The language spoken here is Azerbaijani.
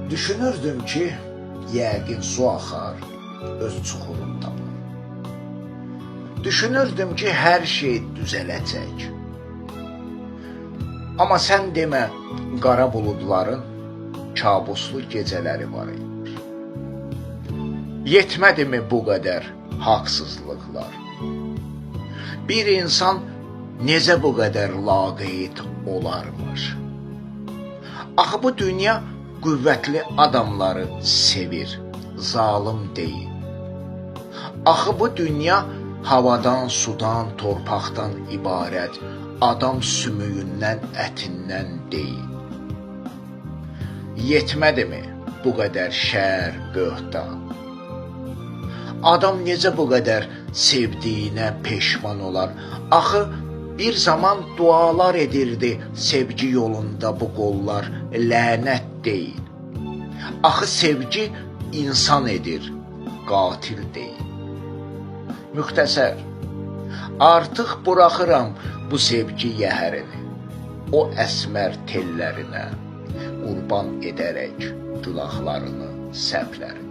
Düşünürdüm ki, yəqin su axar, öz çuxurunu tapar. Düşünürdüm ki, hər şey düzələcək. Amma sən demə, qara buludların kabuslu gecələri var imiş. Yetmədimi bu qədər haqsızlıqlar? Bir insan necə bu qədər laqeyd olarmış? Axı bu dünya qüvvətli adamları sevir, zalım deyil. Axı bu dünya havadan, sudan, torpaqdan ibarət, adam sümüyündən, ətindən deyil. Yetmədimi bu qədər şər, böhtan? Adam necə bu qədər sevdiyinə peşman olar? Axı bir zaman dualar edirdi sevgi yolunda bu qollar, lənət deyil. Axı sevgi insan edir, qatil deyil. Müxtəsər, artıq buraxıram bu sevgi yəhərini, o əsmər tellərinə, qurban edərək günahlarını, səhvlərini.